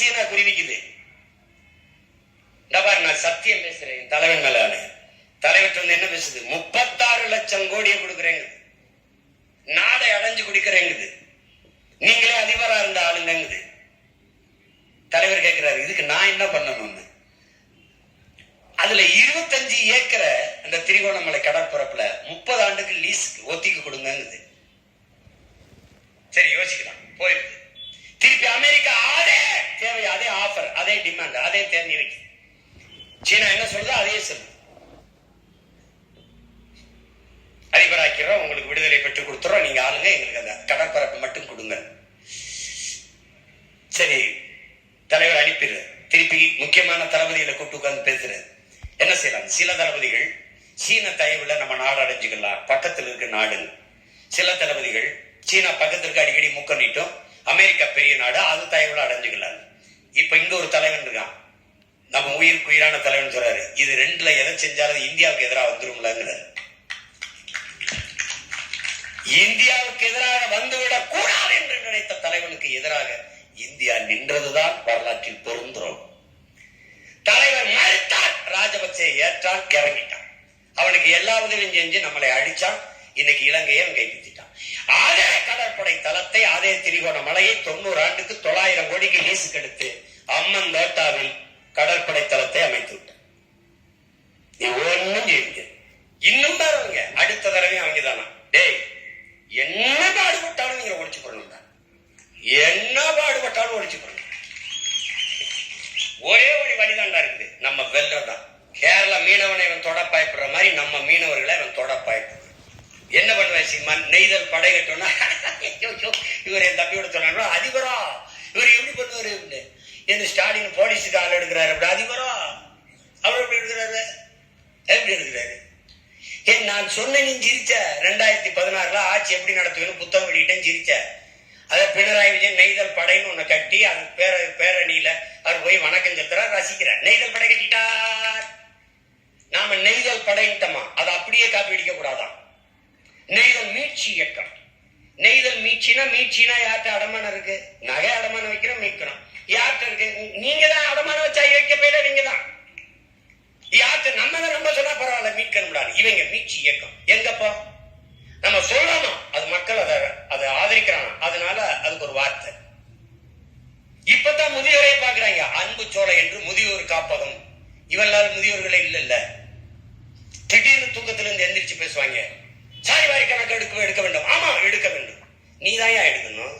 சீனா குருவிக்குது. நான் சத்தியம் பேசுறேன் தலைவன் மேல. தலைவர் வந்து என்ன பேசுது? 36 லட்சம் கோடியை கொடுக்குறேங்க, நாடை அடைஞ்சு குடிக்கிறேங்குது, நீங்களே அதிபரா இருந்த ஆளுங்குது. தலைவர் கேட்கிறாரு, இதுக்கு நான் என்ன பண்ணணும்னு. அதுல 25 ஏக்கரை அந்த திரிகோணமலை கடற்பரப்புல 30 ஆண்டுக்கு லீஸ்க்கு ஒத்திக்கு கொடுங்குது. சரி, யோசிக்கலாம், போயிருக்கு. திருப்பி அமெரிக்கா அதே தேவை, அதே ஆஃபர், அதே டிமாண்ட், அதே தேவை இருக்கு. சீனா என்ன சொல்றதோ அதே சொல்லு. அதிபராக்கிறோம், உங்களுக்கு விடுதலை பெற்றுக் கொடுத்துறோம், நீங்க ஆளுங்க, எங்களுக்கு அந்த கடற்பரப்பு மட்டும் கொடுங்க. சரி, தலைவர் அனுப்பிடு. திருப்பி முக்கியமான தளபதிகளை கூப்பிட்டு உட்கார்ந்து பேசுறது. என்ன செய்யலாம்? சில தளபதிகள் சீன தயவுல நம்ம நாடு அடைஞ்சுக்கலாம், பக்கத்தில் இருக்க நாடு. சில தளபதிகள் சீனா பக்கத்திற்கு அடிக்கடி மூக்க நீட்டும், அமெரிக்கா பெரிய நாடு, அது தயவுல அடைஞ்சுக்கலாம். இப்ப இங்க ஒரு தலைவன் இருக்கான், நம்ம உயிருக்கு உயிரான தலைவன் சொல்றாரு, இது ரெண்டுல எதை செஞ்சாலும் இந்தியாவுக்கு எதிராக வந்துரும்லங்கிறாரு. இந்தியாவுக்கு எதிராக வந்துவிடக் கூடாது என்று நினைத்த தலைவனுக்கு எதிராக இந்தியா நின்றதுதான் வரலாற்றில் பெருந்துரோம். தலைவர் மறுத்தார், ராஜபக்சே ஏற்றான், இறங்கிட்டான். அவனுக்கு எல்லா உதவியும் செஞ்சு நம்மளை அழிச்சான். இன்னைக்கு இலங்கையை கைப்பற்றிட்டான். அதே கடற்படை தளத்தை, அதே திரிகோணமலையை 90 ஆண்டுக்கு 900 கோடிக்கு லீஸுக்கு எடுத்து அம்மன் தோட்டாவில் கடற்படை தளத்தை அமைத்து விட்டான். ஒன்னும் செய்யுங்க, இன்னும் பாருங்க, அடுத்த தடவை அவங்க தானா, டேய் என்ன பாடுபட்டாலும் நீங்க ஒழிச்சு போடணும், என்ன பாடுபட்டாலும் ஒழிச்சு போடணும். ஒரே ஒரு வழிதாண்டா இருக்குது, நம்ம வெல்றதான். கேரளா மீனவனை இவன் தொட பயப்படுற மாதிரி நம்ம மீனவர்களை இவன் தொட பயப்படுற. என்ன பண்ணுவேன் சீமான்? நெய்தல் படை கட்டணும்னா இவர் என் தம்பியோட சொன்னா, அதிபரா இவர் எப்படி பண்ணுவாரு என்று ஸ்டாலின் போலீஸுக்கு ஆள் எடுக்கிறாரு. அப்படி அதிபரா அவர் எப்படி எடுக்கிறாரு? எப்படி எடுக்கிறாரு? நான் சொன்ன நீ சிரிச்ச. 2016 ஆட்சி எப்படி நடத்துவேன்னு புத்தகம் வெளியிட்டேன், சிரிச்ச. அத பினராயி விஜயன் நெய்தல் படைன்னு ஒண்ணு கட்டி அது பேரணியில அவர் போய் வணக்கம் செலுத்துறார், ரசிக்கிறார். நெய்தல் படை கட்டிட்டார், நாம நெய்தல் படைன்ட்டமா, அதை அப்படியே காப்பி அடிக்க கூடாதான். நெய்தல் மீட்சி இயக்கம். நெய்தல் மீட்சினா யார்கிட்ட அடமானம் இருக்கு? நகை அடமானம் வைக்கிறோம், மீட்கணும். யார்கிட்ட இருக்கு? நீங்க தான் அடமானம் வச்சா வைக்க போயில, நீங்க தான். யார்கிட்ட? நம்ம தான் ரொம்ப சொன்னா பரவாயில்ல, மீட்க முடியாது. இவங்க மீட்சி இயக்கம் எங்கப்பா? நம்ம சொல்லணும், அது மக்கள் அதை ஆதரிக்கிறாங்க, அதனால அதுக்கு ஒரு வார்த்தை. இப்பதான் முதியோரை பாக்குறாங்க, அன்பு சோலை என்று முதியோர் காப்பகம். இவனால முதியோர்களே இல்ல. திடீர்னு தூக்கத்துல இருந்து எந்திரிச்சு பேசுவாங்க, சாரி வாரி கணக்கு எடுக்க வேண்டும். ஆமா, எடுக்க வேண்டும். நீதான் எடுக்கணும்.